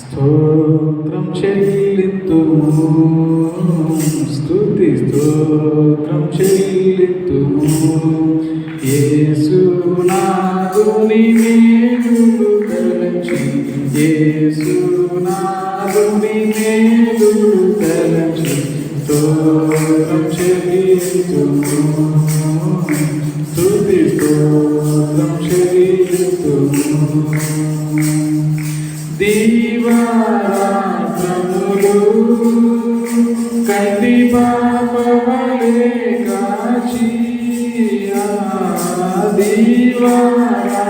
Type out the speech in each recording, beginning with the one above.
స్తోత్రం చెల్లింతుము, స్తుతి స్తోత్రం చెల్లింతుము. యేసునాథుని మేలులు తలచి, యేసునాథుని మేలులు తలచి స్తోత్రం చెల్లింతుము, స్తుతి స్తోత్రం చెల్లింతుము. దీవారాత్రములు కంటి పాపవలే కాచి, దీవారాత్రములు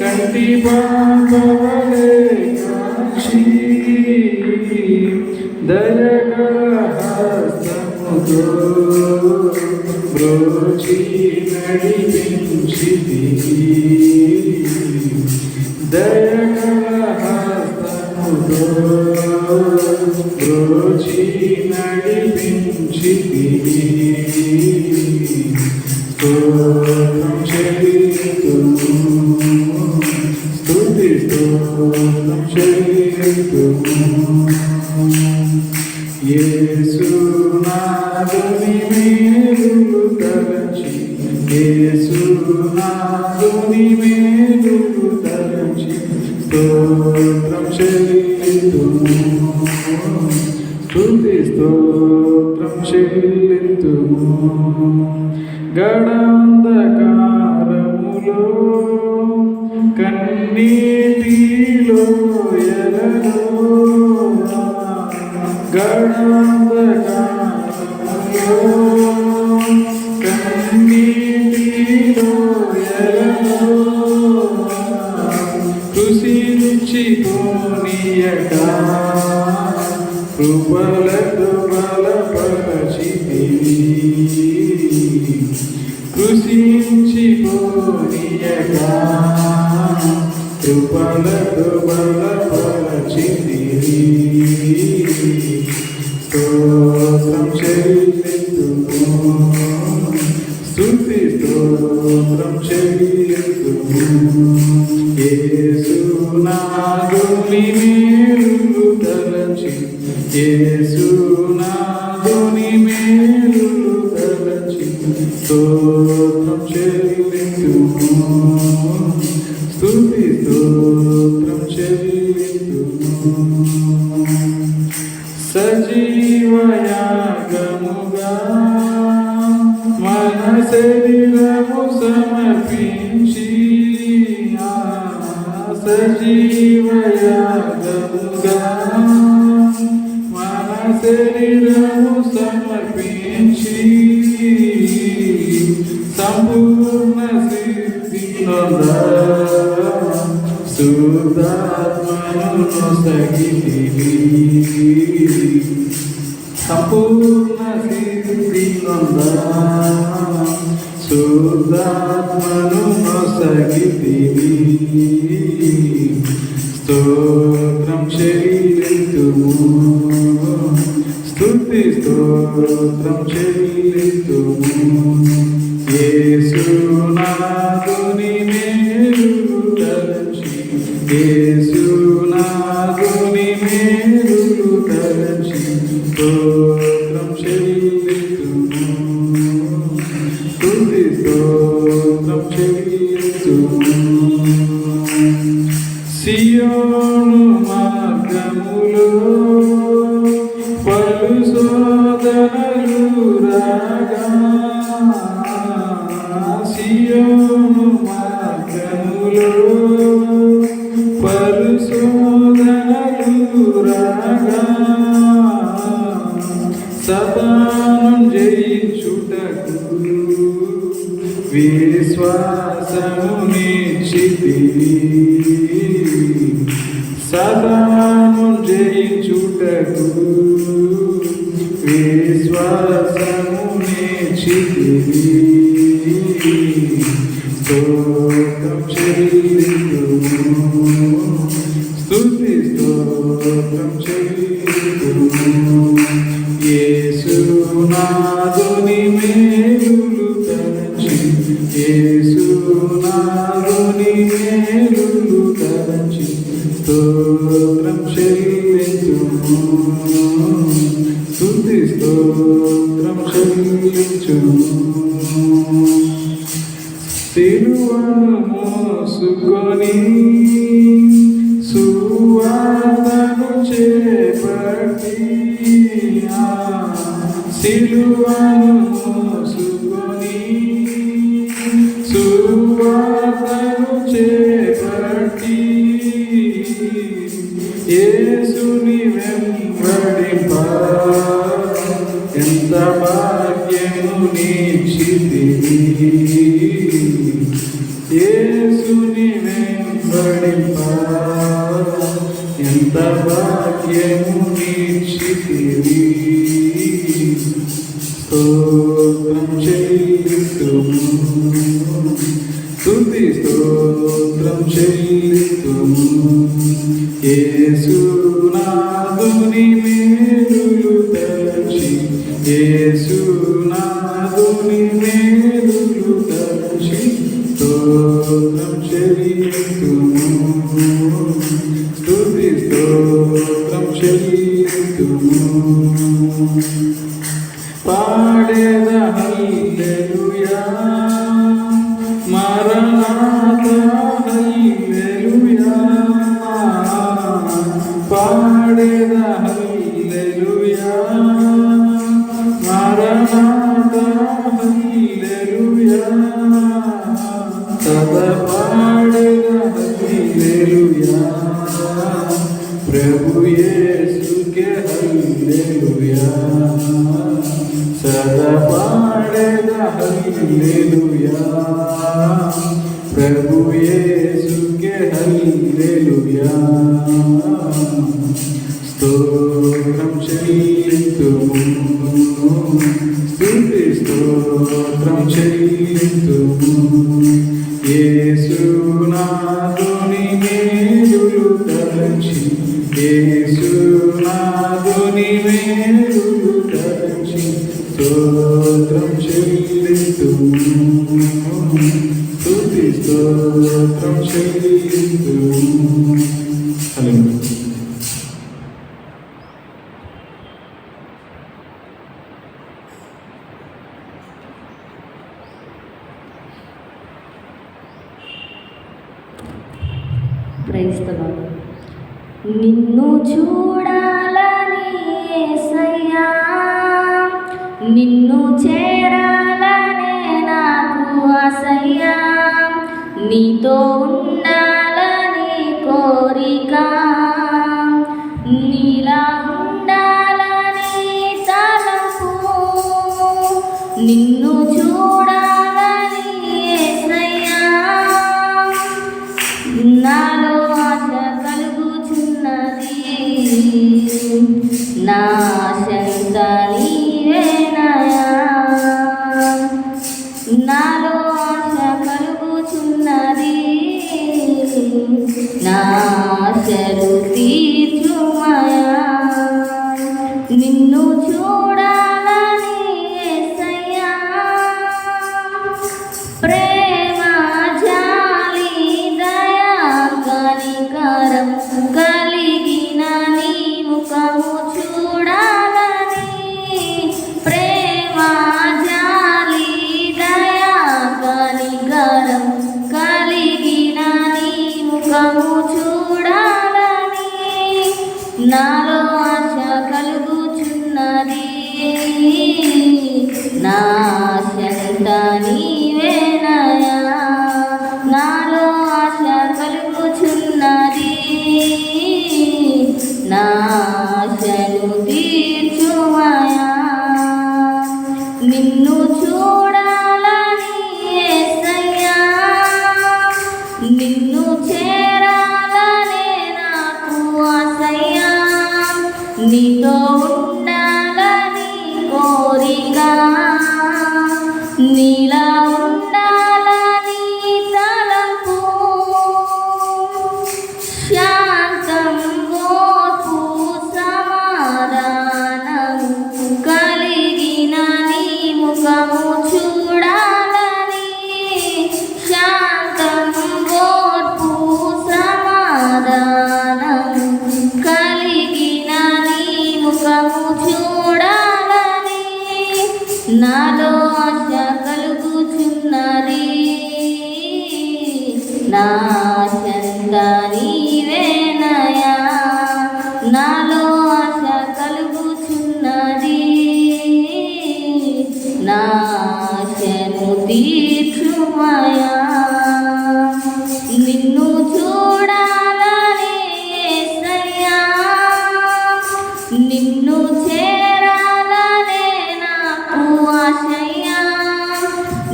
కంటి పాపవలే కాచి, దయగల హస్తముతో బ్రోచి నడిపించితి, దయగల హస్తముతో బ్రోచి నడిపించితి. స్తోత్రం చెల్లింతుము, స్తుతి స్తోత్రం చెల్లింతుము. యేసునాథుని మేలులు తలచి, యేసునాథుని మేలులు తలచి స్తోత్రం చెల్లింతుము, స్తుతి స్తోత్రం చెల్లింతుము. గడాంధకారములో కన్నీటిలో ఎలలో, గడాంధకారములో కన్నీటిలో ఎలలో, కృషించిపోనీయక కృపలతో బలపరచితివి, కృషించిపోనీయక కృపలతో బలపరచితివి. స్తోత్రం చెల్లింతుము, స్తుతి స్తోత్రం చెల్లింతుము. యేసునాథుని మేలులు తలచి, యేసునాథుని మేలులు తలచి స్తోత్రం చెల్లింతుము, స్తుతి స్తోత్రం చెల్లింతుము. సజీవయాగముగా మన శరీరము సమర్పించి, సజీవయాగముగా మన శరీరము సమర్పించి, సంపూర్ణ సిద్ధి నొందా శుద్ధాత్మను నొసగితివి, సంపూర్ణ సిద్ధి నొందా శుద్ధాత్మను నొసగితివి. స్తోత్రం చెల్లింతుము, స్తుతి స్తోత్రం చెల్లింతుము. యేసునాథుని మేలులు తలచి, యేసునాథుని మేలులు తలచి స్తోత్రం చెల్లింతుము, స్తుతి స్తోత్రం చెల్లింతుము. సియోను మార్గములో పలు శోధనలు రాగా, సియోను మార్గములో పలు శోధనలు రాగా, సతాను జయించుటకు విశ్వాసమునిచ్చితివి, సతాను జయించుటకు విశ్వాసమునిచ్చితివి. స్తోత్రం చెల్లింతుము, స్తుతి స్తోత్రం చెల్లింతుము. యేసునాథుని మేలులు చెల్లించుము. సిలువను మోసుకొని సువార్తను చేపట్టి, సిలువను మోసుకొని సువార్తను చేపట్టి, యేసుని వెంబడింప ఎంత భాగ్యము నీచితివి. యేసుని వెంబడింప ఎంత భాగ్యము నీచితివి. స్తోత్రం చెల్లితుము, స్తుతి స్తోత్రం చెల్లితుము. యేసునాథుని మేలులు తలచి, యేసునాథుని మేలులు తలచి స్తోత్రం చెల్లితుము. స్తుతి స్తోత్రం చెల్లితుము. పాడేద హల్లెలూయా, మరణాత హల్లెలూయా. పాడేద హల్లెలూయా, మరణాత హల్లెలూయా. సదా పాడేద హల్లెలూయా, ప్రభు యేసుకే హల్లెలూయా. సదా పాడేద హల్లెలూయా, ప్రభు యేసుకే హల్లెలూయా. స్తోత్రం చెల్లితుము, స్తుతి స్తోత్రం చెల్లితుము. యేసునాథుని మేలులు తలచి, యేసునాథుని మేలులు తలచి స్తోత్రం చెల్లితుము. స్తుతి స్తోత్రం చెల్లితుము. హల్లెలూయా. Praise the Lord. నిన్ను చూడాలని యేసయ్యా, నిన్ను చేరాలనే నాకు ఆశయ్యా, నీతో ఉండాలని కోరిక, నీలా ఉండాలని తలంపు, నిన్ను చూడాలని యేసయ్యా, నాలో ఆశ కలుగుచున్నది, నా ఆశంతా నీవేనయా. నాలో ఆశ కలుగుచున్నది, నా ఆశలు తీర్చుమయా. నిన్ను చూడాలని యేసయ్యా, ప్రేమ జాలి దయా కనికరం కలిగిన నీ ముఖము చూడాలని, ప్రేమ జాలి దయా కనికరం కలిగిన నీ ముఖము చూడాలని, నాలో ఆశ కలుగుచున్నది, నా ఆశంతా నీవేనయా. నాలో ఆశ కలుగుచున్నది, నా ఆశను తీర్చుమయా. నిన్ను చూడాలని యేసయ్యా, నిన్ను చేరాలనే నాకు ఆశయ్యా, నీతో ఉండాలని కోరిక, నీలా ఉండాలని తలంపు, శాంతం ఓర్పు సమాధానం కలిగిన నీ ముఖము నాలో ఆశ కలుగుచున్నది, నా ఆశంతా నీవేనయా. నాలో ఆశ కలుగుచున్నది, నా ఆశను తీర్చుమయా. నిన్ను చూడాలని యేసయ్యా, నిన్ను చేరాలనే నాకు ఆశయ్యా.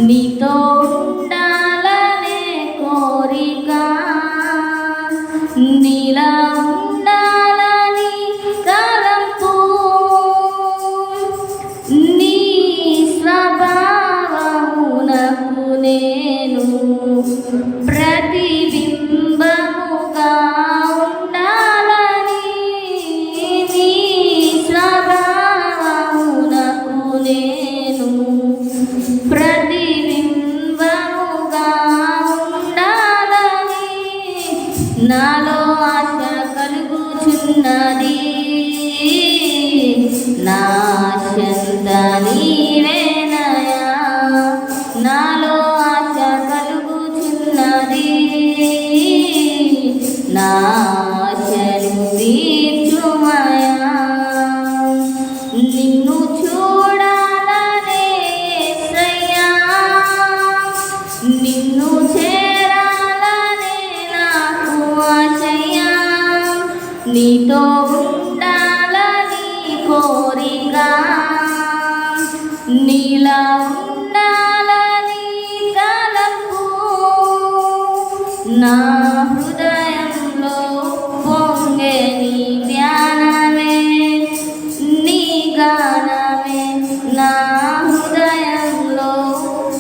నీతో ఉండాలనే కోరిక, నీలా ఉండాలని తలంపు, నీ స్వభావమునకు నేను ప్రతిబింబముగా ఉండాలని, నీ స్వభావమునకు నేను ప్రతిబింబముగా ఉండాలని నాలో ఆశ కలుగుచున్నది, నా ఆశంతా నీవేనయా. నాలో ఆశ కలుగుచున్నది, నా ఆశను తీర్చుమయా. నిన్ను చూడాలనే యేసయ్యా, నిన్ను చేరాలనే నాకు ఆశయ్యా. నీతో ఉండాలని కోరిక, నీలా ఉండాలని తలంపు, నా హృదయంలో పొంగే నీ ధ్యానమే, నీ గానమే. నా హృదయంలో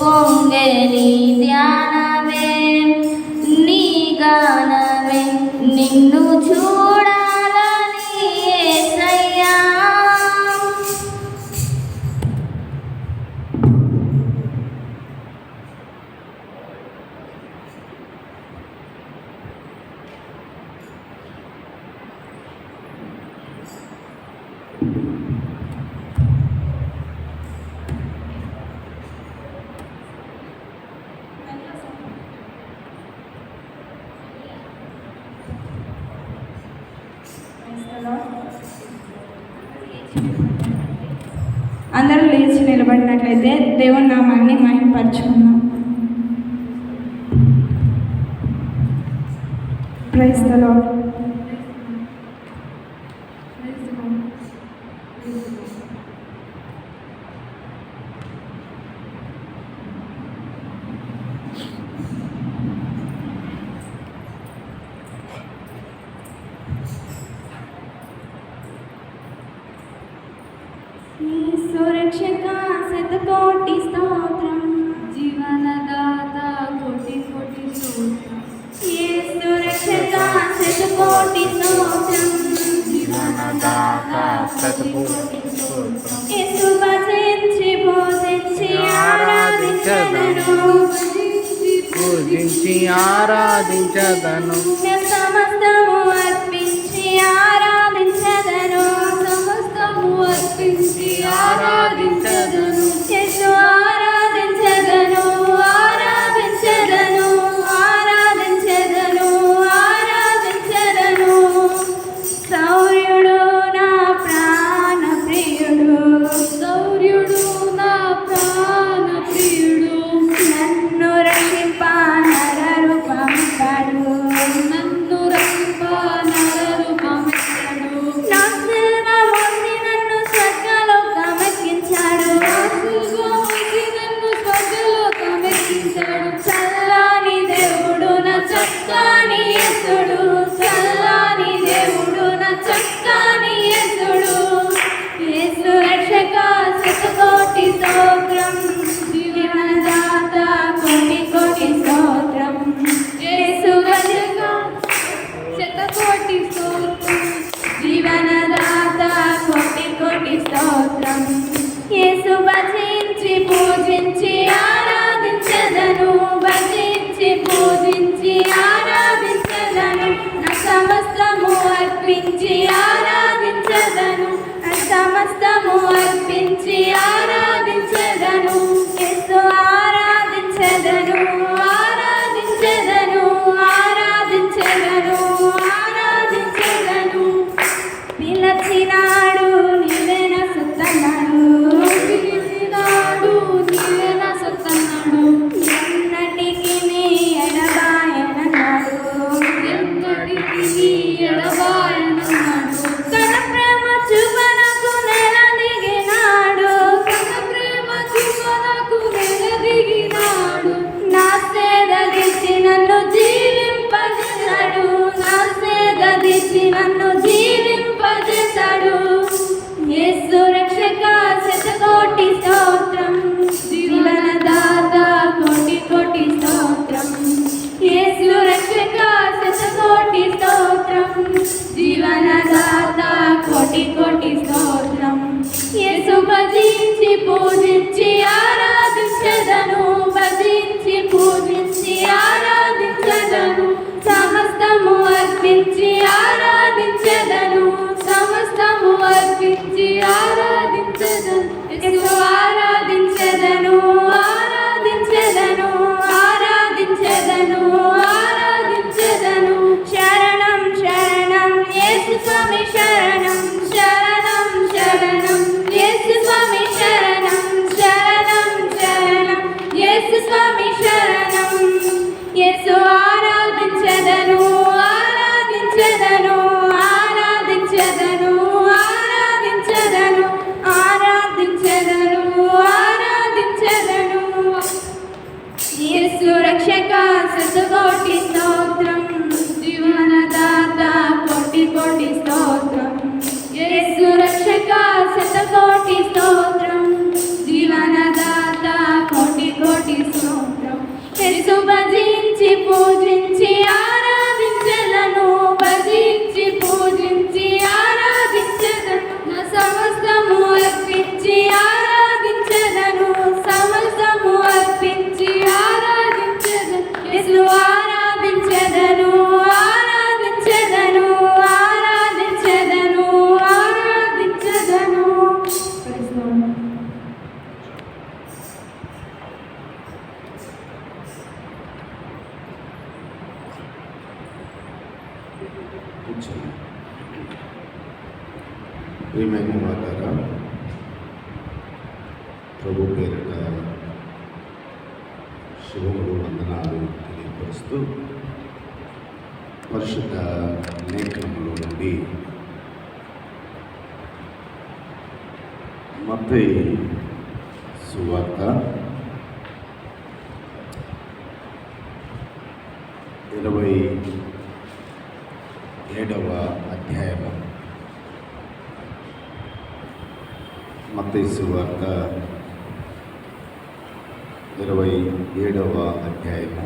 పొంగే నీ ధ్యానమే, నీ గానమే. నిన్ను చూడాలని యేసయ్యా. అందరూ లేచి నిలబడినట్లయితే దేవుని నామాన్ని మహిమపరచుకుందాం. Praise the Lord. సురక్షక శతకోటి స్తోత్రం, జీవనదాత కోటి కోటి స్తోత్రం. యేసు రక్షక శతకోటి స్తోత్రం, జీవనదాత కోటి కోటి స్తోత్రం. యేసు భజించి బోధించి ఆరాధించెదను, పూజించి ఆరాధించదను, సమస్తము అర్పించి ఆరాధించెదను, సమస్తము అర్పించి ఆరాధించెదను. యేసు ఆరాధించెదను, ఆరాధించెదను, ఆరాధించెదను, ఆరాధించెదను. శౌర్యుడు నా ప్రాణ ప్రియుడు, శౌర్యుడు నా ప్రాణ ప్రియుడు. నన్ను రక్షింప నరరూపమిస్తాడు, నన్ను రక్షింప నరరూపమిస్తాడు. నా సిలువ మోసి నన్ను స్వర్గలోకమెక్కించాడు, నా సిలువ మోసి ఆరాధించెదను ఆరాధించెదను ఆరాధించెదను శరణం శరణం యేసు స్వామి శరణం శరణం శరణం యేసు స్వామి శరణం శరణం శరణం యేసు స్వామి శరణం యేసు ఆరాధించెదను ఆరాధించెదను ఆరాధించెదను ఆరాధించెదను ఆరాధించెదను ఆరాధించెదను యేసు రక్షక శతకోటి స్తోత్రం జీవనదాత కోటి కోటి స్తోత్రం యేసు రక్షక శతకోటి స్తోత్రం జీవనదాత కోటి కోటి స్తోత్రం యేసు భజించి పూజించి ఆరాధించెదను భజించి పూజించి ఆరాధించెదను నా సమస్తము అర్పించి ఆరాధించెదను సమస్తము అర్పించి ఆరాధించెదను యేసు ఆరాధించెదను ఆరాధించెదను ఆరాధించెదను ఆరాధించెదను ప్రైజ్ లార్డ్. కూర్చోండి. ప్రియమైన వాటారా, ప్రభు పేరిట శుభములు వందనాలు తెలియపరుస్తూ పరిశుద్ధ లేఖనములో నుండి మత్తయి సువార్త 27వ అధ్యాయము. మత్తయి సువార్త 27వ అధ్యాయము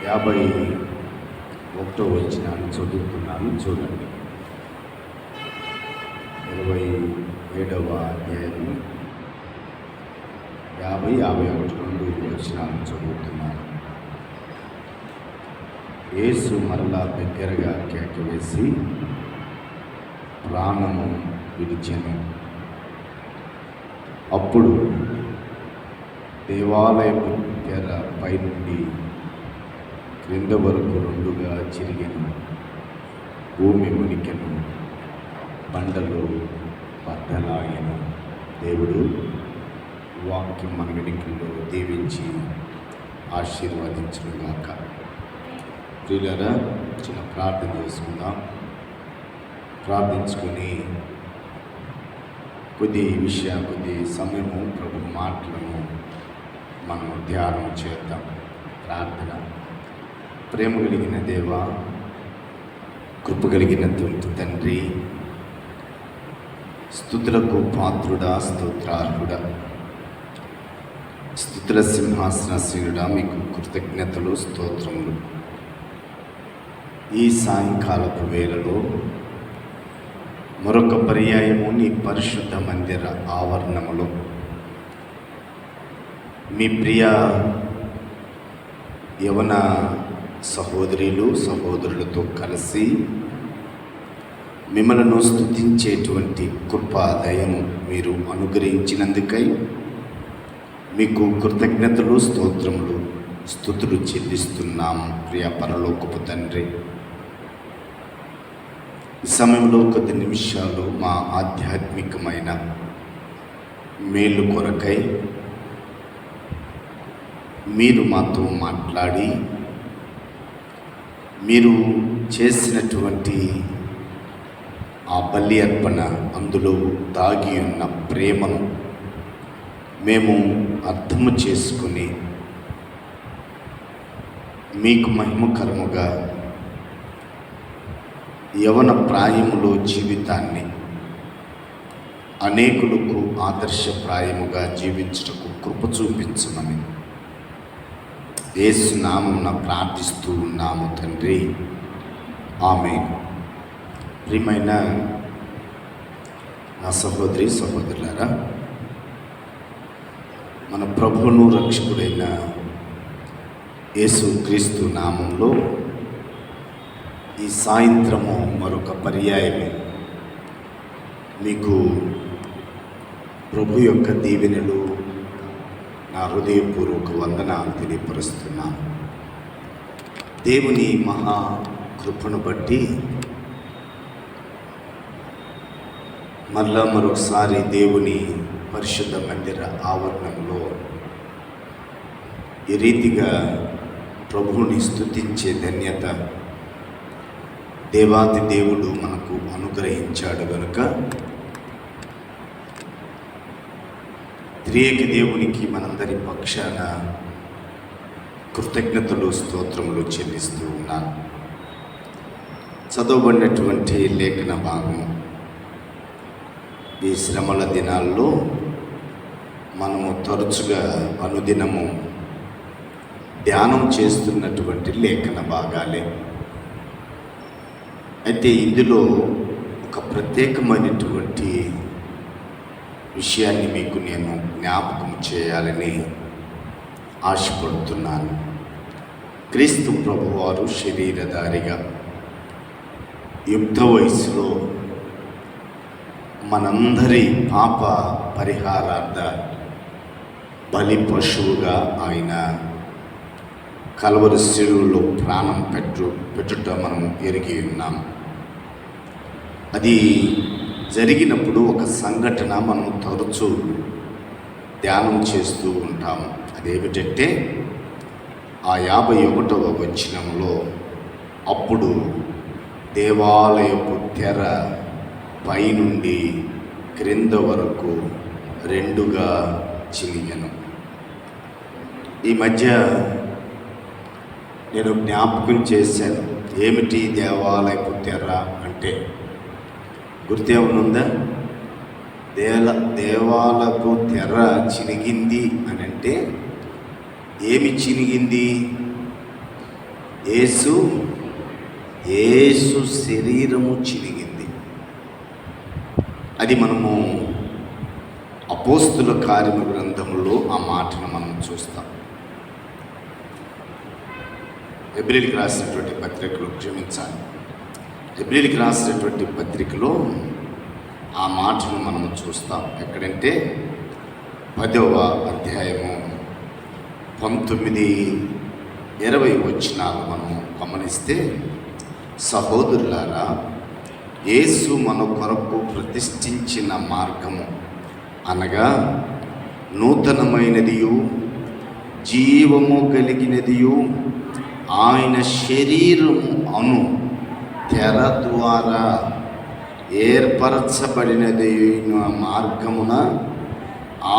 51వ వచనాన్ని చదువుతున్నాను, చూడండి. 27వ అధ్యాయము 51 వచనాన్ని చదువుతున్నాను. యేసు మరలా దగ్గరగా కేకవేసి ప్రాణము విడిచెను. అప్పుడు దేవాలయపు తెర పైనుండి క్రింద వరకు రెండుగా చిరిగెను. భూమి మునికెను, బండలు బద్దలాగెను. దేవుడు వాక్యం మన వెనుకల్లో దీవించి ఆశీర్వదించుగాక. ప్రియులారా, చిన్న ప్రార్థన చేసుకుందాం. ప్రార్థించుకొని కొద్ది సమయము ప్రభు మాటలను మనం ధ్యానం చేద్దాం. ప్రార్థన. ప్రేమ కలిగిన దేవ, కృప కలిగిన తండ్రి, స్తుతులకు పాత్రుడా, స్తోత్రార్హుడా, స్తుతుల సింహాసనశీనుడా, మీకు కృతజ్ఞతలు, స్తోత్రములు. ఈ సాయంకాలపు వేళలో మరొక పర్యాయము నీ పరిశుద్ధ మందిర ఆవరణములో మీ ప్రియ యవన సహోదరులతో కలిసి మిమ్మల్ని స్తుతించేటువంటి కృపాదయము మీరు అనుగ్రహించినందుకై మీకు కృతజ్ఞతలు, స్తోత్రములు, స్తుతులు చెల్లిస్తున్నాం. ప్రియ పరలోకపు తండ్రి, ఈ సమయంలో కొద్ది నిమిషాలు మా ఆధ్యాత్మికమైన మేలు కొరకై మీరు మాతో మాట్లాడి మీరు చేసినటువంటి ఆ బలి అర్పణ, అందులో దాగి ఉన్న ప్రేమను మేము అర్థము చేసుకుని మీకు మహిమకరముగా యవన ప్రాయములో జీవితాన్ని అనేకులకు ఆదర్శప్రాయముగా జీవించుటకు కృప చూపించమని యేసు నామమున ప్రార్థిస్తూ ఉన్నాము తండ్రి. ఆమేన్. ప్రియమైన నా సహోదరి సహోదరులారా, మన ప్రభువును రక్షకుడైన యేసు క్రీస్తు నామంలో ఈ సాయంత్రము మరొక పర్యాయము మీకు ప్రభు యొక్క దీవెనలు నా హృదయపూర్వక వందనాలు తెలియపరుస్తున్నాను. దేవుని మహా కృపను బట్టి మరొకసారి దేవుని పరిశుద్ధ మందిర ఆవరణంలో ఈ రీతిగా ప్రభువుని స్తుతించే ధన్యత దేవాది దేవుడు మనకు అనుగ్రహించాడు గనుక త్రియేక దేవునికి మనందరి పక్షాన కృతజ్ఞతలు స్తోత్రములు చెల్లిస్తూ ఉన్నాను. చదవబడినటువంటి లేఖన భాగం ఈ శ్రమల దినాల్లో మనము తరచుగా అనుదినము ధ్యానం చేస్తున్నటువంటి లేఖన భాగాలే. అయితే ఇందులో ఒక ప్రత్యేకమైనటువంటి విషయాన్ని మీకు నేను జ్ఞాపకం చేయాలని ఆశపడుతున్నాను. క్రీస్తు ప్రభువారు శరీరధారిగా యుక్త వయసులో మనందరి పాప పరిహారార్థ బలి పశువుగా ఆయన కల్వరి శిలువలో ప్రాణం పెట్టుట మనం ఎరిగి ఉన్నాం. అది జరిగినప్పుడు ఒక సంఘటన మనం తరచూ ధ్యానం చేస్తూ ఉంటాము. అదేమిటంటే ఆ 51వ వచనంలో అప్పుడు దేవాలయపు తెర పైనుండి క్రింద వరకు రెండుగా చినిగెను. ఈ మధ్య నేను జ్ఞాపకం చేశాను, ఏమిటి దేవాలయపు తెర అంటే గుర్తేమనుందా? దేవాలయపు తెర చినిగింది అని అంటే ఏమి చినిగింది? యేసు శరీరము చినిగింది. అది మనము అపోస్తుల కార్యముల గ్రంథంలో ఆ మాటను మనం చూస్తాం. హెబ్రీయులకు రాసినటువంటి పత్రికలో హెబ్రీయులకు రాసినటువంటి పత్రికలో ఆ మాటను మనము చూస్తాం. ఎక్కడంటే 10వ అధ్యాయము 19-20 వచనాలు మనం గమనిస్తే, సహోదరులారా, యేసు మన కొరకు ప్రతిష్ఠించిన మార్గము అనగా నూతనమైనదియు జీవము కలిగినదియు ఆయన శరీరము అను తెర ద్వారా ఏర్పరచబడినది మార్గమున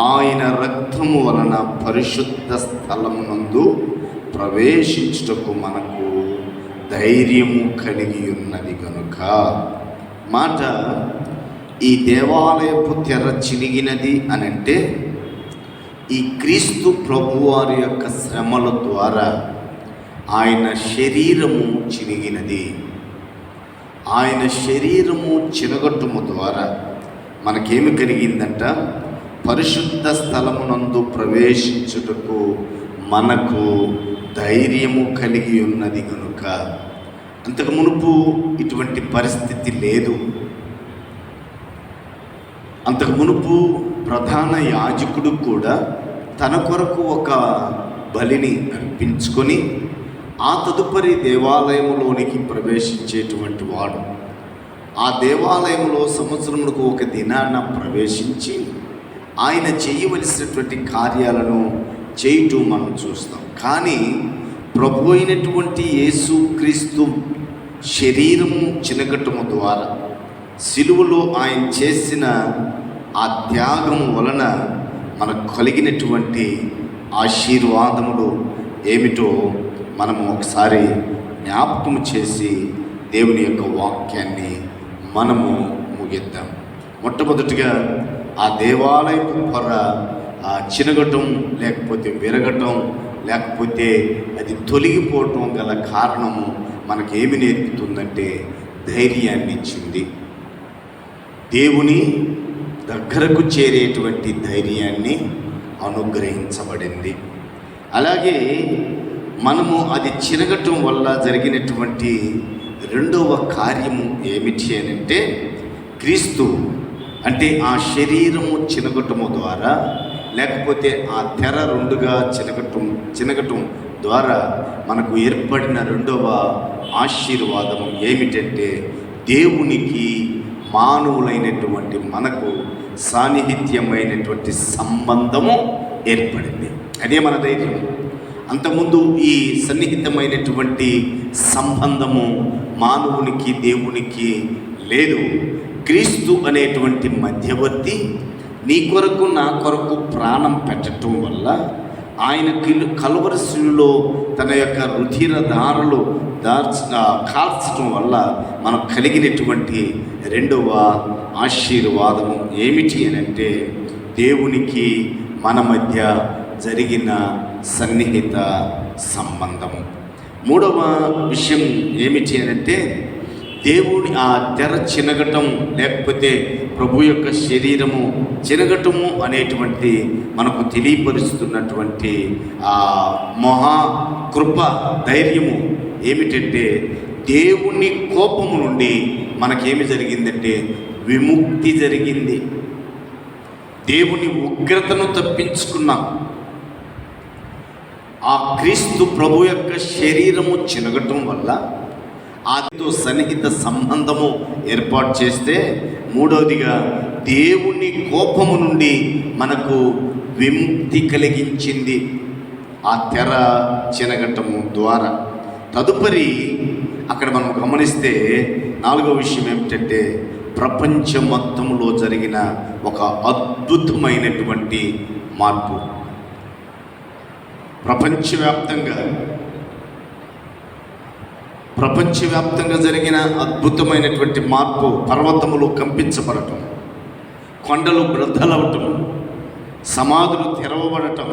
ఆయన రక్తము వలన పరిశుద్ధ స్థలమునందు ప్రవేశించుటకు మనకు ధైర్యము కలిగి ఉన్నది కనుక. మాట ఈ దేవాలయపు తెర చినిగినది అని అంటే ఈ క్రీస్తు ప్రభువారి యొక్క శ్రమల ద్వారా ఆయన శరీరము చినిగినది. ఆయన శరీరము చినగొట్టము ద్వారా మనకేమి కలిగిందంట? పరిశుద్ధ స్థలమునందు ప్రవేశించుటకు మనకు ధైర్యము కలిగి ఉన్నది కనుక. అంతకు మునుపు ఇటువంటి పరిస్థితి లేదు. అంతకు మునుపు ప్రధాన యాజకుడు కూడా తన కొరకు ఒక బలిని అర్పించుకొని ఆ తదుపరి దేవాలయంలోనికి ప్రవేశించేటువంటి వాడు. ఆ దేవాలయంలో సంవత్సరములకు ఒక దినాన ప్రవేశించి ఆయన చేయవలసినటువంటి కార్యాలను చేయటం మనం చూస్తాం. కానీ ప్రభు అయినటువంటి యేసుక్రీస్తు శరీరము చినగటము ద్వారా సిలువలో ఆయన చేసిన ఆ త్యాగం వలన మనకు కలిగినటువంటి ఆశీర్వాదములు ఏమిటో మనము ఒకసారి జ్ఞాపకం చేసి దేవుని యొక్క వాక్యాన్ని మనము ముగిద్దాం. మొట్టమొదటిగా ఆ దేవాలయపు పొర చినగటం లేకపోతే విరగటం లేకపోతే అది తొలగిపోవటం గల కారణము మనకేమి నేర్పుతుందంటే ధైర్యాన్ని ఇచ్చింది. దేవుని దగ్గరకు చేరేటువంటి ధైర్యాన్ని అనుగ్రహించబడింది. అలాగే మనము అది చిరగటం వల్ల జరిగినటువంటి రెండవ కార్యము ఏమిటి అని అంటే క్రీస్తు అంటే ఆ శరీరము చినగటము ద్వారా, లేకపోతే ఆ తెర రెండుగా చినగటం ద్వారా మనకు ఏర్పడిన రెండవ ఆశీర్వాదం ఏమిటంటే, దేవునికి మానవులైనటువంటి మనకు సాన్నిహిత్యమైనటువంటి సంబంధము ఏర్పడింది. అదే మన ధైర్యం. అంతకుముందు ఈ సన్నిహితమైనటువంటి సంబంధము మానవునికి దేవునికి లేదు. క్రీస్తు అనేటువంటి మధ్యవర్తి నీ కొరకు నా కొరకు ప్రాణం పెట్టడం వల్ల, ఆయన కలువరి శిలువలో తన యొక్క రుధిర ధారలు కాల్చడం వల్ల మనకు కలిగినటువంటి రెండవ ఆశీర్వాదము ఏమిటి అని అంటే, దేవునికి మన మధ్య జరిగిన సన్నిహిత సంబంధము. మూడవ విషయం ఏమిటి అని అంటే, దేవుని ఆ తెర చినగటం, లేకపోతే ప్రభు యొక్క శరీరము చినగటము అనేటువంటి మనకు తెలియపరుస్తున్నటువంటి ఆ మహాకృప ధైర్యము ఏమిటంటే, దేవుని కోపము నుండి మనకేమి జరిగిందంటే విముక్తి జరిగింది. దేవుని ఉగ్రతను తప్పించుకున్నాం. ఆ క్రీస్తు ప్రభు యొక్క శరీరము చినగటం వల్ల ఆదితో సన్నిహిత సంబంధము ఏర్పాటు చేస్తే, మూడవదిగా దేవుని కోపము నుండి మనకు విముక్తి కలిగించింది ఆ తెర చినగటము ద్వారా. తదుపరి అక్కడ మనం గమనిస్తే నాలుగవ విషయం ఏమిటంటే, ప్రపంచం మొత్తంలో జరిగిన ఒక అద్భుతమైనటువంటి మార్పు. ప్రపంచవ్యాప్తంగా జరిగిన అద్భుతమైనటువంటి మార్పు. పర్వతములు కంపించబడటం, కొండలు బ్రద్దలవటం, సమాధులు తెరవబడటం,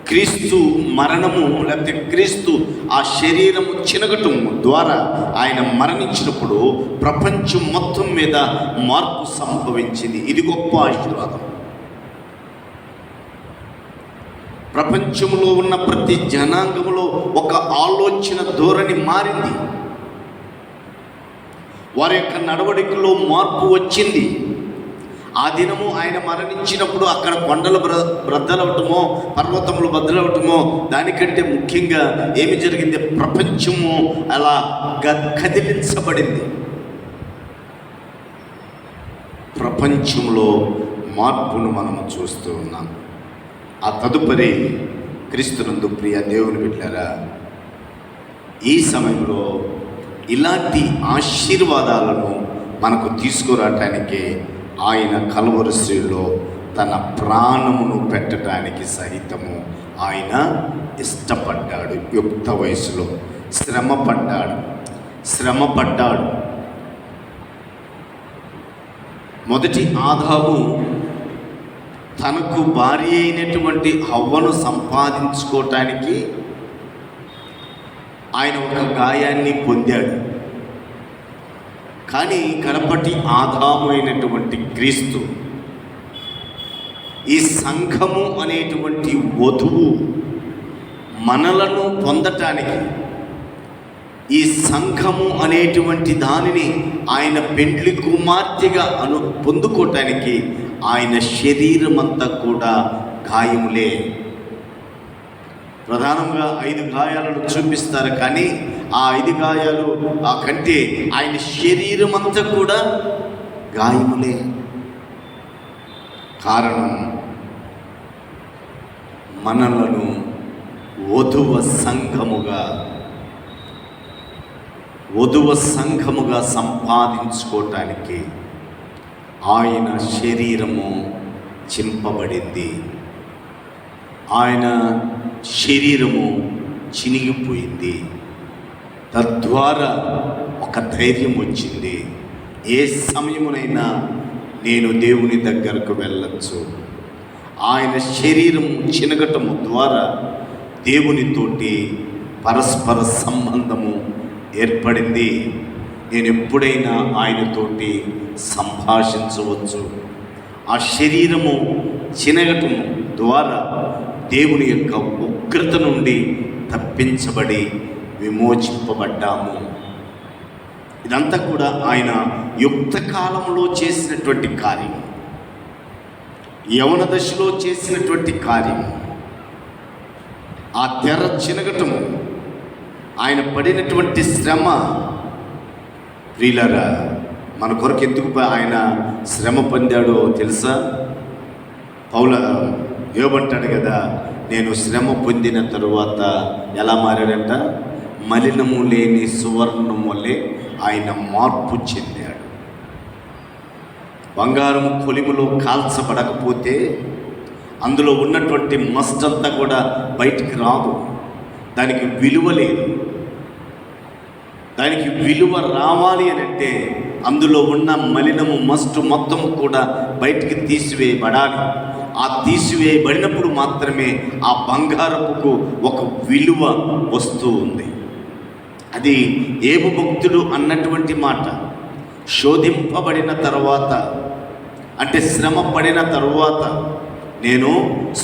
క్రీస్తు మరణము లేకపోతే క్రీస్తు ఆ శరీరము చినగటం ద్వారా ఆయన మరణించినప్పుడు ప్రపంచం మొత్తం మీద మార్పు సంభవించింది. ఇది గొప్ప ఆశీర్వాదం. ప్రపంచంలో ఉన్న ప్రతి జనాంగంలో ఒక ఆలోచన ధోరణి మారింది. వారి యొక్క నడవడికలో మార్పు వచ్చింది. ఆ దినము ఆయన మరణించినప్పుడు అక్కడ కొండలు బ్రద్దలవటమో, పర్వతములు బద్దలవటమో, దానికంటే ముఖ్యంగా ఏమి జరిగింది, ప్రపంచము అలా కదిలించబడింది. ప్రపంచంలో మార్పును మనము చూస్తూ ఉన్నాం. ఆ తదుపరి క్రీస్తునందు ప్రియ దేవుని బిడ్డలారా, ఈ సమయంలో ఇలాంటి ఆశీర్వాదాలను మనకు తీసుకురావటానికి ఆయన కలువరి శిలువలో తన ప్రాణమును పెట్టడానికి సహితము ఆయన ఇష్టపడ్డాడు. యుక్త వయసులో శ్రమపడ్డాడు. మొదటి ఆదాము తనకు భార్య అయినటువంటి హవ్వను సంపాదించుకోవటానికి ఆయన ఒక గాయాన్ని పొందాడు. కానీ కడపటి ఆదాము అయినటువంటి క్రీస్తు, ఈ సంఘము అనేటువంటి వధువు మనలను పొందటానికి, ఈ సంఘము అనేటువంటి దానిని ఆయన పెండ్లి కుమార్తెగా పొందుకోవటానికి ఆయన శరీరం అంతా కూడా గాయములే. ప్రధానంగా 5 గాయాలను చూపిస్తారు, కానీ ఆ 5 గాయాలు ఆ కంటే ఆయన శరీరం అంతా కూడా గాయములే. కారణం, మనలను వధువ సంఘముగా సంపాదించుకోవటానికి ఆయన శరీరము చింపబడింది. ఆయన శరీరము చినిగిపోయింది. తద్వారా ఒక ధైర్యం వచ్చింది. ఏ సమయమునైనా నేను దేవుని దగ్గరకు వెళ్ళచ్చు. ఆయన శరీరం చినగటము ద్వారా దేవునితోటి పరస్పర సంబంధము ఏర్పడింది. నేను ఎప్పుడైనా ఆయనతోటి సంభాషించవచ్చు. ఆ శరీరము చినగటము ద్వారా దేవుని యొక్క ఉగ్రత నుండి తప్పించబడి విమోచింపబడ్డాము. ఇదంతా కూడా ఆయన యుక్త కాలంలో చేసినటువంటి కార్యం, యవన దశలో చేసినటువంటి కార్యం. ఆ తెర చినగటము, ఆయన పడినటువంటి శ్రమ. ప్రియులారా, మన కొరకు ఎందుకు ఆయన శ్రమ పొందాడో తెలుసా? యోబంటాడు కదా, నేను శ్రమ పొందిన తరువాత ఎలా మారాడంట? మలినము లేని సువర్ణం వల్లే ఆయన మార్పు చెందాడు. బంగారం కొలిములో కాల్చబడకపోతే అందులో ఉన్నటువంటి మస్ట్ అంతా కూడా బయటికి రాదు. దానికి విలువ లేదు. దానికి విలువ రావాలి అని అంటే అందులో ఉన్న మలినము మస్ట్ మొత్తం కూడా బయటికి తీసివేయబడాలి. ఆ తీసివేయబడినప్పుడు మాత్రమే ఆ బంగారపుకు ఒక విలువ వస్తూ ఉంది. అది ఏబు భక్తుడు అన్నటువంటి మాట. శోధింపబడిన తర్వాత, అంటే శ్రమ పడిన తరువాత, నేను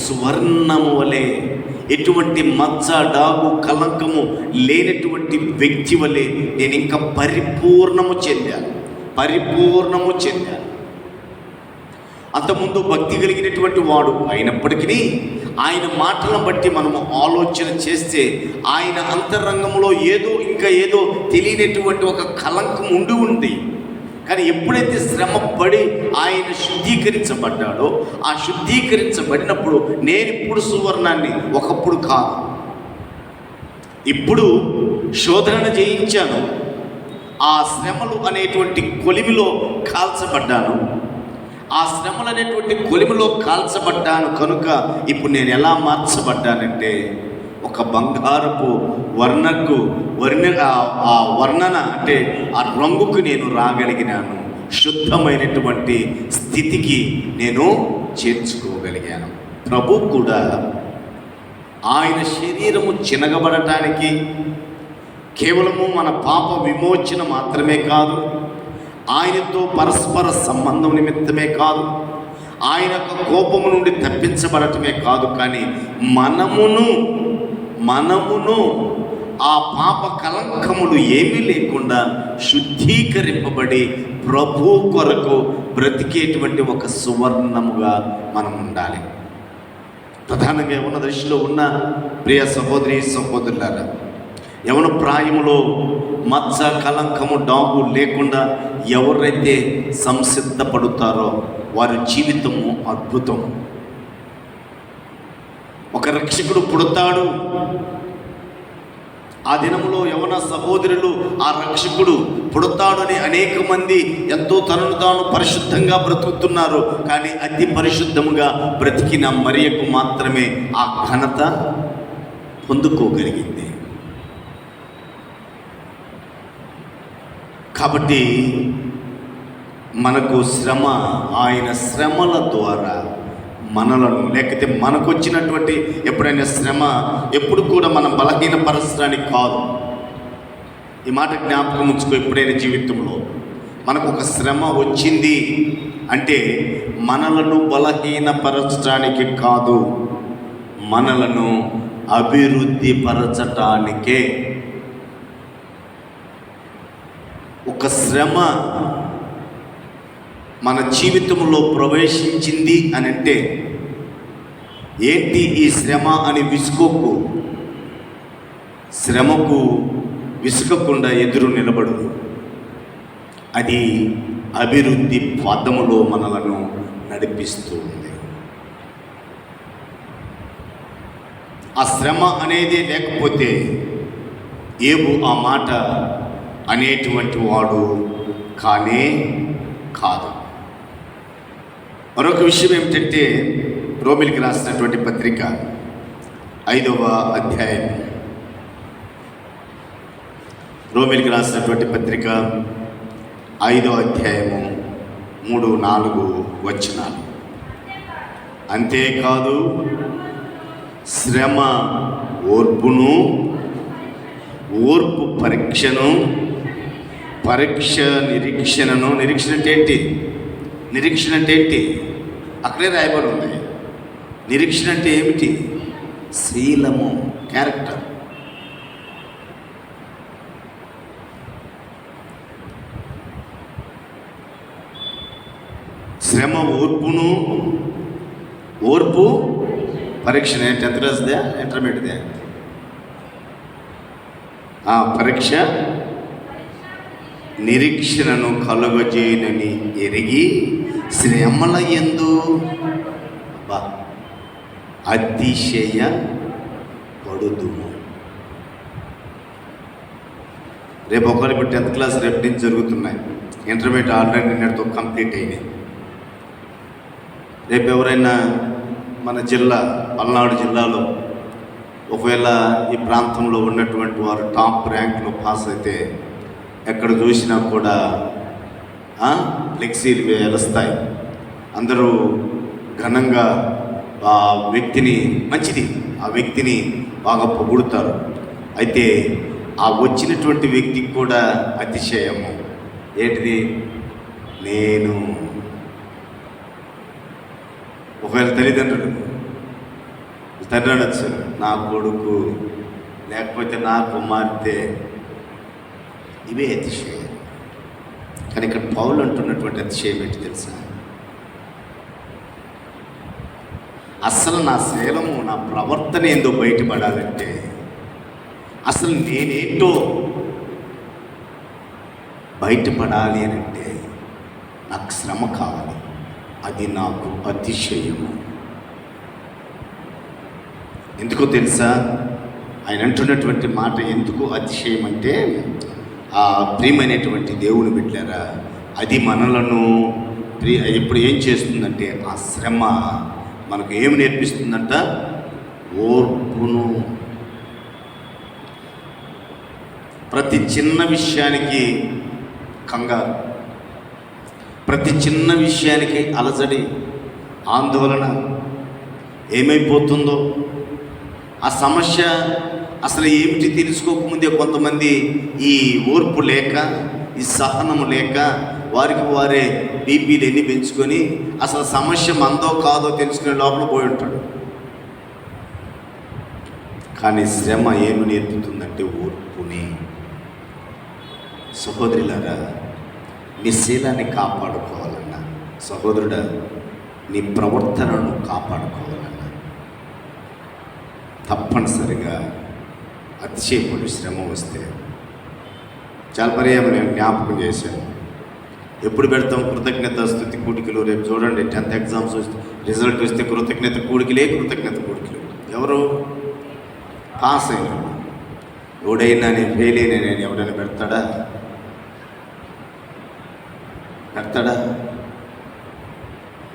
సువర్ణము వలె, ఎటువంటి మచ్చ డాగు కలంకము లేనటువంటి వ్యక్తి వలె నేను ఇంకా పరిపూర్ణము చెందాను. అంతకుముందు భక్తి కలిగినటువంటి వాడు అయినప్పటికీ ఆయన మాటలను బట్టి మనము ఆలోచన చేస్తే ఆయన అంతరంగంలో ఏదో తెలియనటువంటి ఒక కలంకం ఉంది. కానీ ఎప్పుడైతే శ్రమ పడి ఆయన శుద్ధీకరించబడ్డాడో, ఆ శుద్ధీకరించబడినప్పుడు నేను ఇప్పుడు సువర్ణాన్ని, ఒకప్పుడు కాదు. ఇప్పుడు శోధన జయించాను, ఆ శ్రమలు అనేటువంటి కొలిమిలో కాల్చబడ్డాను. ఆ శ్రమలు అనేటువంటి కొలిమిలో కాల్చబడ్డాను కనుక ఇప్పుడు నేను ఎలా మార్చబడ్డానంటే ఒక బంగారపు ఆ వర్ణన అంటే ఆ రంగుకు నేను రాగలిగినాను. శుద్ధమైనటువంటి స్థితికి నేను చేర్చుకోగలిగాను. ప్రభు కూడా ఆయన శరీరము చినగబడటానికి కేవలము మన పాప విమోచన మాత్రమే కాదు, ఆయనతో పరస్పర సంబంధం నిమిత్తమే కాదు, ఆయన యొక్క కోపము నుండి తప్పించబడటమే కాదు, కానీ మనమును ఆ పాప కలంకములు ఏమీ లేకుండా శుద్ధీకరింపబడి ప్రభు కొరకు బ్రతికేటువంటి ఒక సువర్ణముగా మనం ఉండాలి. ప్రధానంగా యవన దశలో ఉన్న ప్రియ సహోదరి సహోదరులారా, యవన ప్రాయములో మచ్చ కలంకము డాగు లేకుండా ఎవరైతే సంసిద్ధపడుతారో వారి జీవితము అద్భుతం. ఒక రక్షకుడు పుడతాడు. ఆ దినంలో యవన సహోదరులు ఆ రక్షకుడు పుడతాడని అనేక మంది ఎంతో తనను తాను పరిశుద్ధంగా బ్రతుకుతున్నారు. కానీ అతి పరిశుద్ధముగా బ్రతికిన మరియకు మాత్రమే ఆ ఘనత పొందుకోగలిగింది. కాబట్టి మనకు శ్రమ, ఆయన శ్రమల ద్వారా మనలను, లేకపోతే మనకు వచ్చినటువంటి ఎప్పుడైనా శ్రమ ఎప్పుడు కూడా మనం బలహీనపరచడానికి కాదు. ఈ మాట జ్ఞాపకం ఉంచుకో. ఎప్పుడైనా జీవితంలో మనకు ఒక శ్రమ వచ్చింది అంటే మనలను బలహీనపరచడానికి కాదు, మనలను అభివృద్ధి పరచటానికే. ఒక శ్రమ మన జీవితంలో ప్రవేశించింది అని అంటే ఏంటి ఈ శ్రమ అని విసుకోకు. శ్రమకు విసుకకుండా ఎదురు నిలబడు. అది అభివృద్ధి పదములో మనలను నడిపిస్తూ ఉంది. ఆ శ్రమ అనేది లేకపోతే ఏబు ఆ మాట అనేటువంటి వాడు కానే కాదు. మరొక విషయం ఏమిటంటే రోమిలికి రాసినటువంటి పత్రిక 5వ అధ్యాయం, రోమిలికి రాసినటువంటి పత్రిక 5వ అధ్యాయము 3-4 వచనాలు. అంతేకాదు శ్రమ ఓర్పును, ఓర్పు పరీక్షను, పరీక్ష నిరీక్షణను. నిరీక్షణ అంటే ఏంటి? అక్కడే రాయబడి ఉంది. నిరీక్షణ అంటే ఏమిటి? శీలము, క్యారెక్టర్. శ్రమ ఓర్పు పరీక్ష. 10th క్లాస్దే ఇంటర్మీడియట్దే పరీక్ష నిరీక్షణను కలుగజేయనని ఎరిగి శ్రమల యందు అతిశయ పడుదుము. రేపు ఒకరు ఇప్పుడు 10th క్లాస్ రేపు నుంచి జరుగుతున్నాయి. ఇంటర్మీడియట్ ఆల్రెడీ నిన్నటితో కంప్లీట్ అయినాయి. రేపు ఎవరైనా మన పల్నాడు జిల్లాలో ఒకవేళ ఈ ప్రాంతంలో ఉన్నటువంటి వారు టాప్ ర్యాంక్లో పాస్ అయితే ఎక్కడ చూసినా కూడా ఫ్లెక్సీలు వెలుస్తాయి. అందరూ ఘనంగా ఆ వ్యక్తిని మంచిది, ఆ వ్యక్తిని బాగా పొగుడుతారు. అయితే ఆ వచ్చినటువంటి వ్యక్తికి కూడా అతిశయము ఏంటిది? నేను ఒకవేళ తల్లిదండ్రులు తండ్రి అనొచ్చు, నా కొడుకు లేకపోతే నా కుమార్తె, ఇవే అతిశయం. కానీ ఇక్కడ పౌలు అంటున్నటువంటి అతిశయం ఏంటి తెలుసా? అసలు నా శీలము, నా ప్రవర్తన ఏందో బయటపడాలంటే అసలు నేనేంటో బయటపడాలి అని అంటే నాకు శ్రమ కావాలి. అది నాకు అతిశయము. ఎందుకో తెలుసా? ఆయన అంటున్నటువంటి మాట ఎందుకు అతిశయం అంటే, ఆ ప్రియమైనటువంటి దేవుని బిడ్డలారా, అది మనలను ఇప్పుడు ఏం చేస్తుందంటే ఆ శ్రమ మనకు ఏమి నేర్పిస్తుందంట? ఓర్పును. ప్రతి చిన్న విషయానికి కంగారు, ప్రతి చిన్న విషయానికి అలజడి, ఆందోళన, ఏమైపోతుందో ఆ సమస్య అసలు ఏమిటి తెలుసుకోకముందే కొంతమంది ఈ ఓర్పు లేక, ఈ సహనము లేక వారికి వారే బీపీలు ఎన్ని పెంచుకొని అసలు సమస్య మందో కాదో తెలుసుకునే లోపల పోయి ఉంటాడు. కానీ శ్రమ ఏమి నేర్పుతుందంటే ఓర్పుని. సహోదరులారా, నీ శీలాన్ని కాపాడుకోవాలన్నా, సహోదరుడా నీ ప్రవర్తనను కాపాడుకోవాలన్నా తప్పనిసరిగా అతిశయపడి శ్రమ వస్తే చాలా పర్యాయం నేను జ్ఞాపకం చేశాను. ఎప్పుడు పెడతాం కృతజ్ఞత స్తుతి కూడికలు? రేపు చూడండి 10th ఎగ్జామ్స్ రిజల్ట్ వస్తే కృతజ్ఞత కూడికలే. ఎవరు పాస్ అయినా? ఎవడైనా నేను ఫెయిల్ అయినా నేను ఎవడైనా పెడతాడా?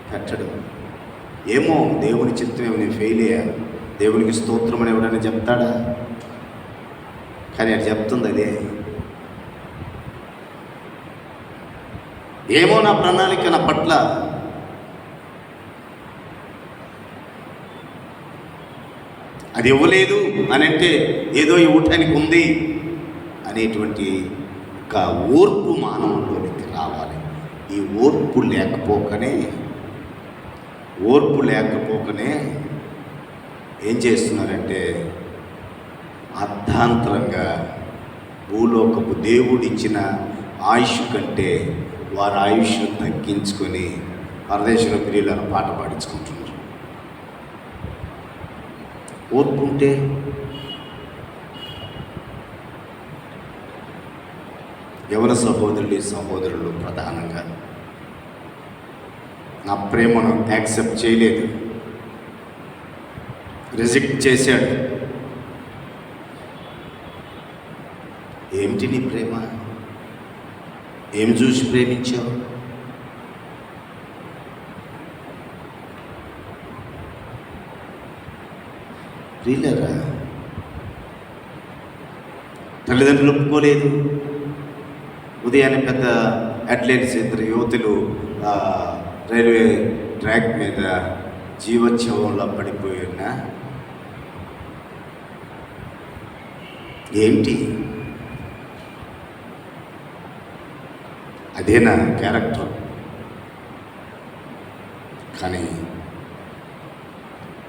పెట్టడు. ఏమో దేవుని చిత్తమేమో నేను ఫెయిల్ అయ్యాను, దేవునికి స్తోత్రం అని ఎవడైనా చెప్తాడా? కానీ అది చెప్తుంది అదే, ఏమో నా ప్రణాళిక నా పట్ల అది ఇవ్వలేదు అని అంటే ఏదో ఇవ్వటానికి ఉంది అనేటువంటి ఒక ఓర్పు మానవుల్లోనికి రావాలి. ఈ ఓర్పు లేకపోకనే ఏం చేస్తున్నారంటే అర్ధాంతరంగా భూలోకపు దేవుడిచ్చిన ఆయుష్ కంటే వారి ఆయుష్ను తగ్గించుకొని పరదేశంలో ప్రియులను పాట పాడించుకుంటున్నారు. ఓర్పు ఉంటే ఎవరి సహోదరులు ప్రధానంగా నా ప్రేమను యాక్సెప్ట్ చేయలేదు, రిజెక్ట్ చేశాడు. ఏమిటి నీ ప్రేమ? ఏమి చూసి ప్రేమించావు? ప్రియులారా, తల్లిదండ్రులు ఒప్పుకోలేదు. ఉదయాన్నే పెద్ద అథ్లెట్స్ 2 యువతులు రైల్వే ట్రాక్ మీద జీవోత్సవంలో పడిపోయినా ఏంటి? అదేనా క్యారెక్టర్? కానీ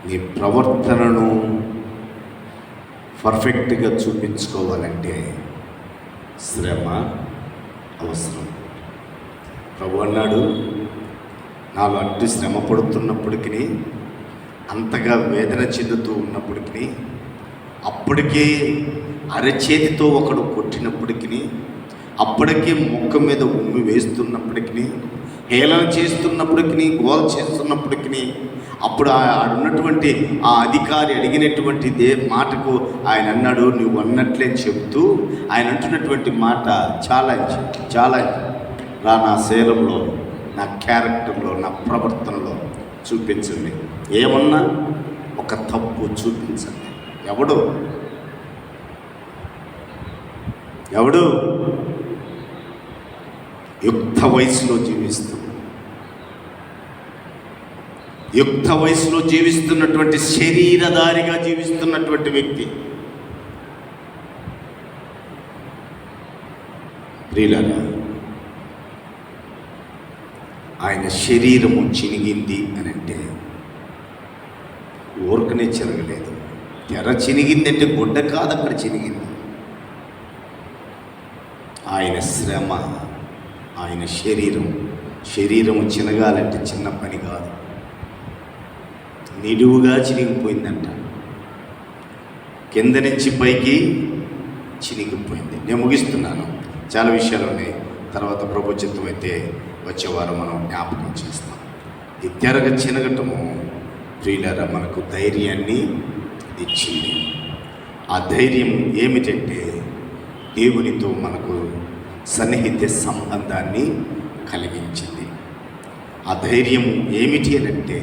నీ ప్రవర్తనను పర్ఫెక్ట్గా చూపించుకోవాలంటే శ్రమ అవసరం. ప్రభు అన్నాడు, నాలో అడ్డు శ్రమ పడుతున్నప్పటికీ, అంతగా వేదన చెందుతూ ఉన్నప్పటికీ, అప్పటికే అరచేతితో ఒకడు కొట్టినప్పటికీ, అప్పటికే ముఖం మీద ఉమ్మి వేస్తున్నప్పటికీ, హేళన చేస్తున్నప్పటికీ, గోల చేస్తున్నప్పటికీ, అప్పుడు ఆడున్నటువంటి ఆ అధికారి అడిగినటువంటి మాటకు ఆయన అన్నాడు, నువ్వు అన్నట్లే చెబుతూ ఆయన అంటున్నటువంటి మాట చాలా నా శైలంలో, నా క్యారెక్టర్లో, నా ప్రవర్తనలో చూపించండి. ఏమన్నా ఒక తప్పు చూపించండి. ఎవడు యుక్త వయసులో జీవిస్తున్నటువంటి శరీరధారిగా జీవిస్తున్నటువంటి వ్యక్తి, ప్రియులారా, ఆయన శరీరము చినిగింది అని అంటే ఊరకనే చిరగలేదు. తెర చినిగిందంటే గుడ్డ కాదు, అక్కడ చినిగింది. ఆయన శ్రమ, ఆయన శరీరము చినగాలంటే చిన్న పని కాదు. నిలువుగా చినిగిపోయిందంట, కింద నుంచి పైకి చినిగిపోయింది. నేను ముగిస్తున్నాను, చాలా విషయాలు ఉన్నాయి. తర్వాత ప్రభు చిత్తం అయితే వచ్చే వారం మనం జ్ఞాపకం చేస్తాం. ఈ తెరగ చినగటము ప్రియులారా మనకు ధైర్యాన్ని ఇచ్చింది. ఆ ధైర్యం ఏమిటంటే దేవునితో మనకు సన్నిహిత సంబంధాన్ని కలిగించింది. ఆ ధైర్యం ఏమిటి అని అంటే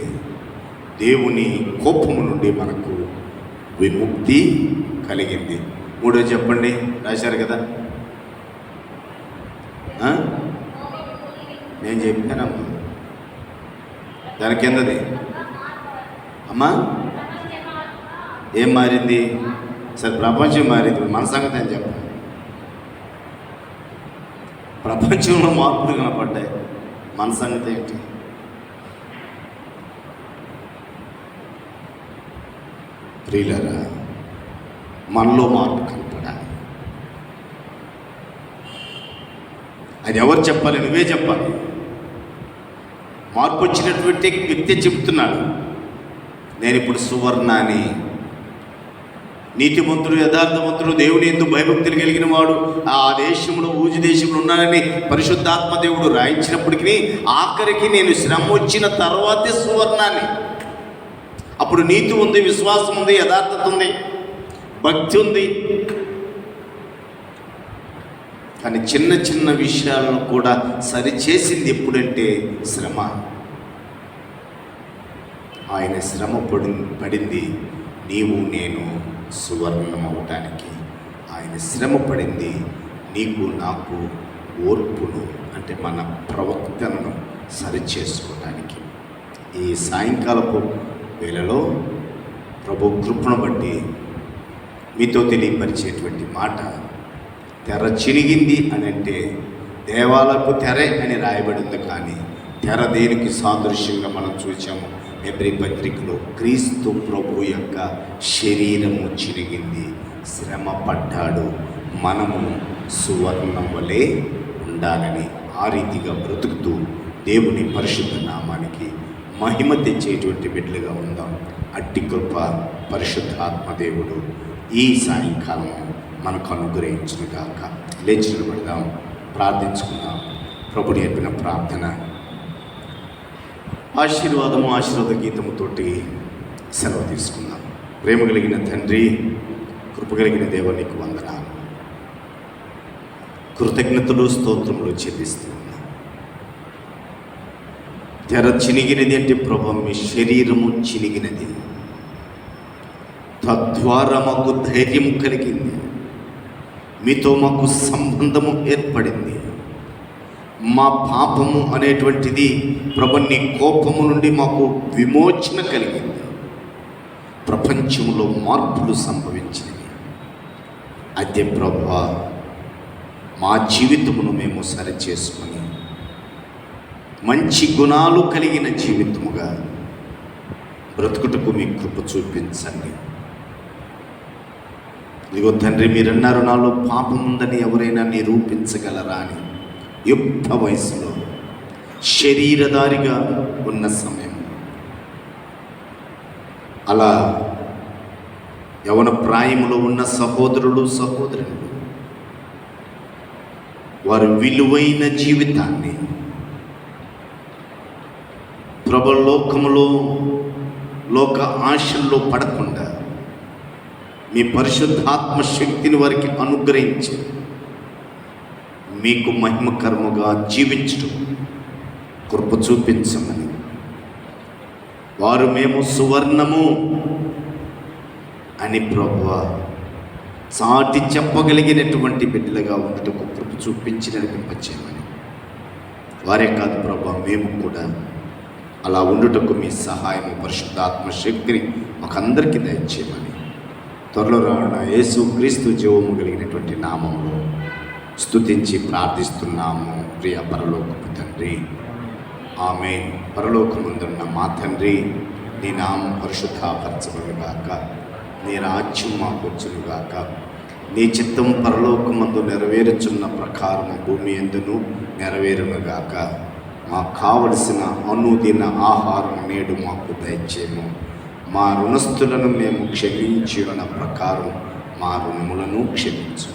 దేవుని కోపము నుండి మనకు విముక్తి కలిగింది. మూడో చెప్పండి, రాశారు కదా. నేను చెప్పానమ్మా, దాని కిందది అమ్మా ఏం మారింది? సరే ప్రపంచం మారింది, మన సంగతి అని చెప్పండి. ప్రపంచంలో మార్పులు కనపడ్డాయి, మన సంగతి ఏంటి? ప్రియులారా, మనలో మార్పు కనపడాలి. అది ఎవరు చెప్పాలి? నువ్వే చెప్పాలి. మార్పు వచ్చినటువంటి వ్యక్తి చెబుతున్నాడు, నేను ఇప్పుడు సువర్ణాన్ని, నీతిమంతుడు, యథార్థవంతుడు, దేవుని యందు భయభక్తులు కలిగిన వాడు ఆ దేశంలో, ఊజి దేశంలో ఉన్నానని పరిశుద్ధాత్మ దేవుడు రాయించినప్పటికీ ఆఖరికి నేను శ్రమ వచ్చిన తర్వాతే సువర్ణాన్ని. అప్పుడు నీతి ఉంది, విశ్వాసం ఉంది, యథార్థత ఉంది, భక్తి ఉంది. కానీ చిన్న చిన్న విషయాలను కూడా సరిచేసింది ఎప్పుడంటే శ్రమ. ఆయన శ్రమ పడింది నీవు నేను సువర్ణం అవటానికి. ఆయన శ్రమ పడింది నీకు నాకు ఓర్పును, అంటే మన ప్రవర్తనను సరిచేసుకోవటానికి. ఈ సాయంకాలపు వేళలో ప్రభు కృపను బట్టి మీతో తెలియపరిచేటువంటి మాట, తెర చినిగింది అని అంటే దేవాలకు తెరే అని రాయబడింది. కానీ తెర దేనికి సాదృశ్యంగా మనం చూసాము? ఎబ్రీ పత్రికలో క్రీస్తు ప్రభు యొక్క శరీరము చిరిగింది, శ్రమ పడ్డాడు, మనము సువర్ణం వలె ఉండాలని ఆ రీతిగా బ్రతుకుతూ దేవుని పరిశుద్ధ నామానికి మహిమ తెచ్చేటువంటి బిడ్డలుగా ఉందాం. అట్టి కృప పరిశుద్ధ ఆత్మదేవుడు ఈ సాయంకాలం మనకు అనుగ్రహించుగాక. లేచి నిలబడదాం, ప్రార్థించుకుందాం. ప్రభు నేర్పిన ప్రార్థన ఆశీర్వాద గీతముతోటి సెలవు తీసుకుందాం. ప్రేమ కలిగిన తండ్రి, కృప కలిగిన దేవ, నీకు వందనాలు, కృతజ్ఞతలు, స్తోత్రములు చెల్లిస్తున్నాం. తెర చినిగినది అంటే ప్రభు మీ శరీరము చినిగినది, తద్వారా మాకు ధైర్యం కలిగింది, మీతో మాకు సంబంధము ఏర్పడింది. మా పాపము అనేటువంటిది ప్రభు నీ కోపము నుండి మాకు విమోచన కలిగింది. ప్రపంచంలో మార్పులు సంభవించినవి. అదే ప్రభువా, మా జీవితమును మేము సరిచేసుకొని మంచి గుణాలు కలిగిన జీవితముగా బ్రతుకుటకు మీ కృప చూపించండి. ఇదిగో తండ్రి, మీరన్నారు నాలో పాపం ఉందని ఎవరైనా నిరూపించగలరా అని. యుక్త వయసులో శరీరధారిగా ఉన్న సమయం. అలా యవన ప్రాయములో ఉన్న సహోదరులు సహోదరులు వారి విలువైన జీవితాన్ని ప్రభలోకములో లోక ఆశల్లో పడకుండా మీ పరిశుద్ధాత్మ శక్తిని వారికి అనుగ్రహించి మీకు మహిమకరముగా జీవించడం కృప చూపించమని, వారు మేము సువర్ణము అని ప్రభువా చాటి చెప్పగలిగినటువంటి బిడ్డలుగా ఉండటకు కృప చూపించి నడిపింపచేయమని, వారే కాదు ప్రభువా మేము కూడా అలా ఉండుటకు మీ సహాయము పరిశుద్ధాత్మ శక్తిని మాకందరికీ దయచేయమని త్వరలో రావణ యేసు క్రీస్తు జీవము కలిగినటువంటి నామంలో స్తుతించి ప్రార్థిస్తున్నాము. ప్రియ పరలోకపు తండ్రి, ఆమేన్. పరలోకమందున్న మా తండ్రి, నీ నామం పరిశుద్ధపరచబడుగాక, నీ రాజ్యం మాకు వచ్చునుగాక, నీ చిత్తం పరలోకమందు నెరవేరుచున్న ప్రకారం భూమి యందును నెరవేరునుగాక. మాకు కావలసిన అనుదిన ఆహారం నేడు మాకు దయచేయము. మా రుణస్థులను మేము క్షమించి ఉన్న ప్రకారం మా రుణములను క్షమించు.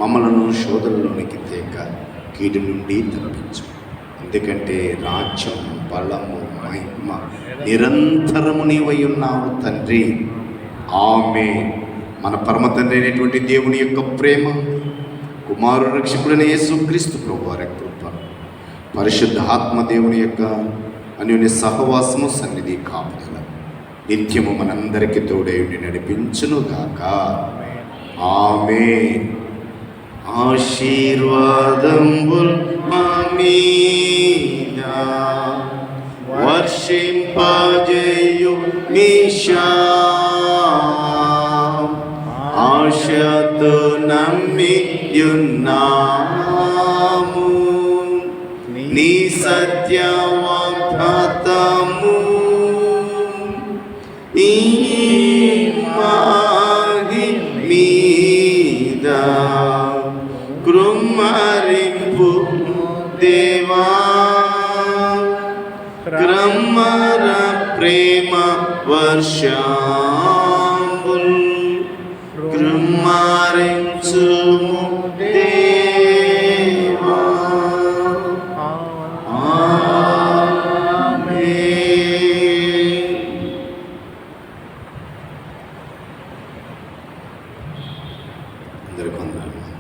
మమ్మలను శోధనలోనికి తేక కీడు నుండి తప్పించు. ఎందుకంటే రాజ్యం, బలము, మహిమ నిరంతరము నీవై ఉన్నావు తండ్రి. ఆమేన్. మన పరమ తండ్రి అయినటువంటి దేవుని యొక్క ప్రేమ, కుమారుడు రక్షకుడైన యేసుక్రీస్తు ప్రభువారి కృప, పరిశుద్ధ ఆత్మదేవుని యొక్క అన్యోన్య సహవాసము, సన్నిధి, కాపుదల నిత్యము మనందరికీ తోడై నడిపించునుగాక. ఆమేన్. ఆశీర్వాదంబుల్ మా మీద వర్షింపజేయు మీషా, ఆశతో నమ్మియున్నాము నీ సత్యవాగ్దానము. ఈ మాగి మీద కృమ్మరింపు దేవా, క్రమర ప్రేమ వర్షాంబుల్ కృమ్మరించుము దేవా. అందరికీ వందనాలు.